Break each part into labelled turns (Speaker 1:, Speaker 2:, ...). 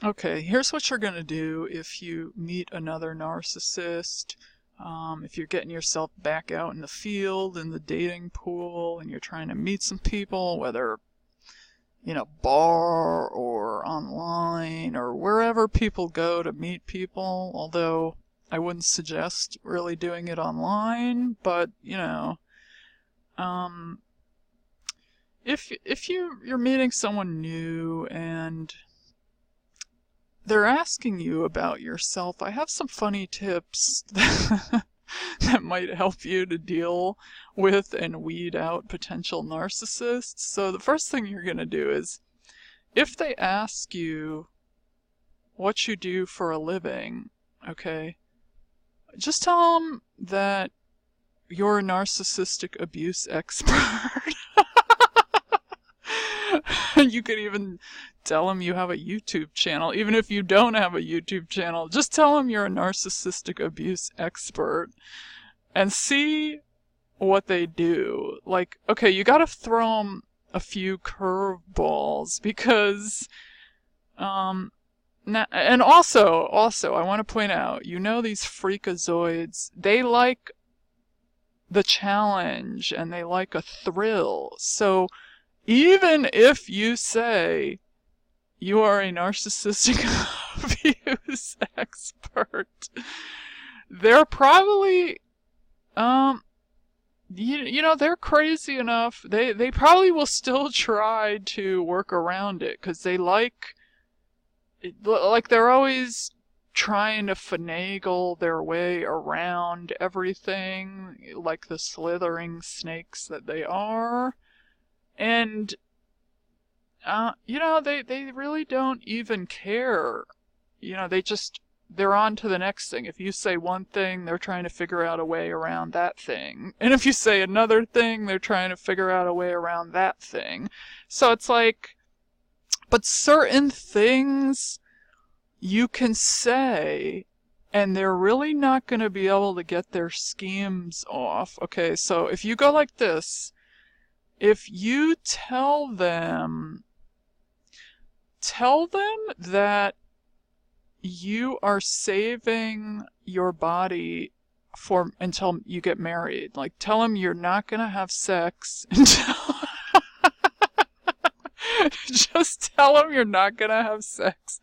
Speaker 1: Okay, here's what you're going to do if you meet another narcissist. If you're getting yourself back out in the field, in the dating pool, and you're trying to meet some people, whether bar or online or wherever people go to meet people, although I wouldn't suggest really doing it online, but um, if you're meeting someone new and they're asking you about yourself, I have some funny tips that might help you to deal with and weed out potential narcissists. So the first thing you're going to do is, if they ask you what you do for a living, okay, just tell them that you're a narcissistic abuse expert. You could even tell them you have a YouTube channel. Even if you don't have a YouTube channel, just tell them you're a narcissistic abuse expert and see what they do. Like, okay, you gotta throw them a few curveballs because, and also, I want to point out, these freakazoids, they like the challenge and they like a thrill. So even if you say you are a narcissistic abuse expert, they're probably, they're crazy enough. They probably will still try to work around it because they like they're always trying to finagle their way around everything, like the slithering snakes that they are. And, they really don't even care. They're on to the next thing. If you say one thing, they're trying to figure out a way around that thing. And if you say another thing, they're trying to figure out a way around that thing. So it's like, but certain things you can say, and they're really not going to be able to get their schemes off. Okay, so if you go like this, if you tell them that you are saving your body until you get married. Like, tell them you're not gonna have sex until just tell them you're not gonna have sex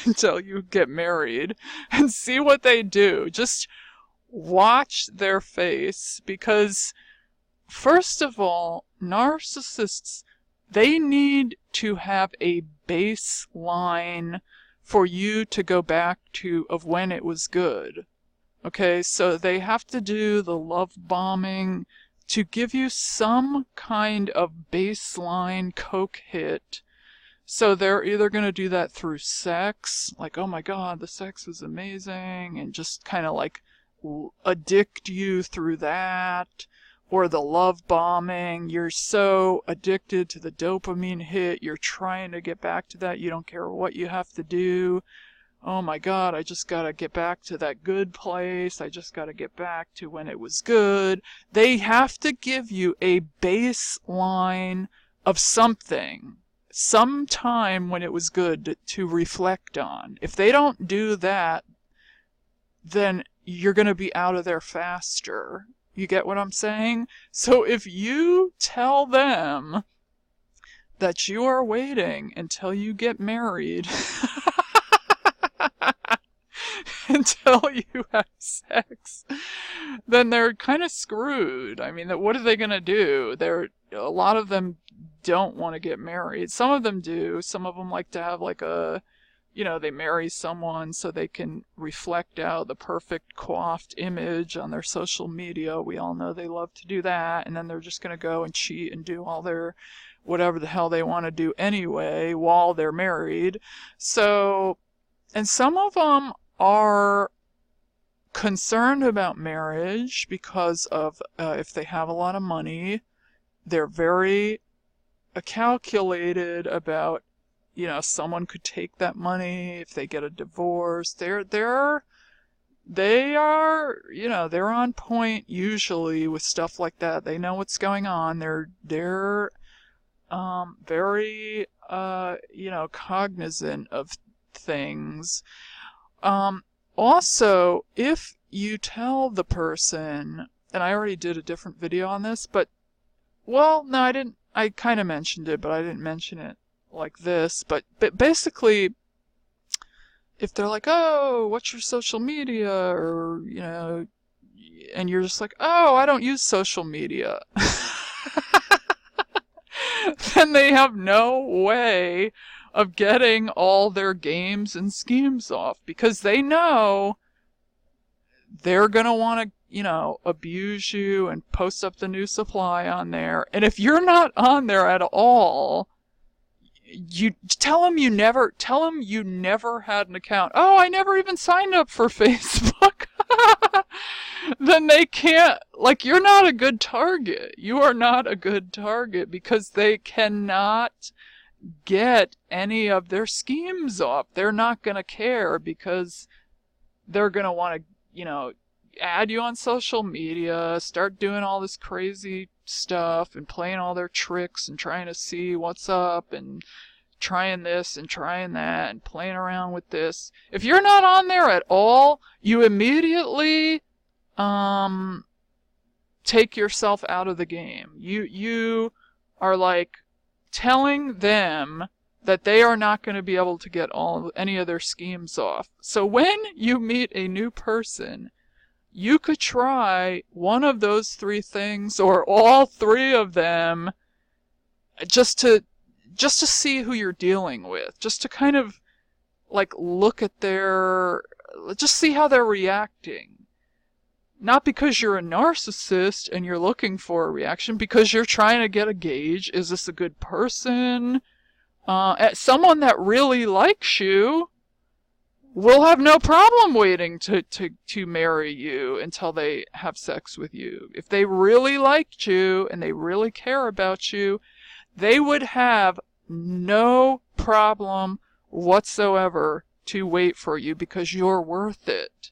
Speaker 1: until you get married and see what they do. Just watch their face, because first of all, narcissists, they need to have a baseline for you to go back to of when it was good. Okay, so they have to do the love bombing to give you some kind of baseline coke hit. So they're either going to do that through sex, like, oh my god, the sex was amazing, and just kind of like addict you through that. Or the love bombing, you're so addicted to the dopamine hit, you're trying to get back to that, you don't care what you have to do. Oh my god, I just gotta get back to that good place, I just gotta get back to when it was good. They have to give you a baseline of something, some time when it was good to reflect on. If they don't do that, then you're gonna be out of there faster. You get what I'm saying? So if you tell them that you are waiting until you get married until you have sex, then they're kind of screwed. I mean, what are they going to do? A lot of them don't want to get married. Some of them do. Some of them like to have like they marry someone so they can reflect out the perfect coiffed image on their social media. We all know they love to do that. And then they're just going to go and cheat and do all their whatever the hell they want to do anyway while they're married. So, and some of them are concerned about marriage because of if they have a lot of money, they're very calculated about, someone could take that money if they get a divorce. They are, they're on point usually with stuff like that. They know what's going on. They're very, cognizant of things. Also, if you tell the person, and I already did a different video on this, but, well, no, I didn't. I kind of mentioned it, but I didn't mention it like this. But basically, if they're like, oh, what's your social media? Or, and you're just like, oh, I don't use social media. Then they have no way of getting all their games and schemes off, because they know they're going to want to, abuse you and post up the new supply on there. And if you're not on there at all, you tell them you never had an account. Oh, I never even signed up for Facebook. Then they can't, you're not a good target. You are not a good target, because they cannot get any of their schemes off. They're not going to care, because they're going to want to, add you on social media, start doing all this crazy stuff and playing all their tricks and trying to see what's up and trying this and trying that and playing around with this. If you're not on there at all, you immediately take yourself out of the game. You are telling them that they are not going to be able to get any of their schemes off. So when you meet a new person, you could try one of those three things or all three of them, just to see who you're dealing with, just to kind of look at just see how they're reacting. Not because you're a narcissist and you're looking for a reaction, because you're trying to get a gauge. Is this a good person? Someone that really likes you will have no problem waiting to marry you until they have sex with you. If they really liked you and they really care about you, they would have no problem whatsoever to wait for you, because you're worth it.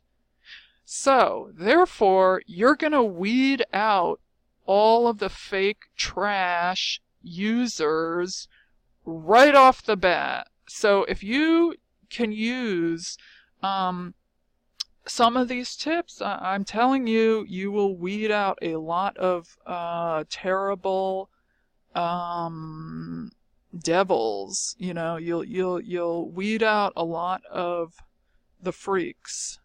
Speaker 1: So, therefore, you're going to weed out all of the fake trash users right off the bat. So if you can use some of these tips, I'm telling you, you will weed out a lot of terrible devils. You'll weed out a lot of the freaks.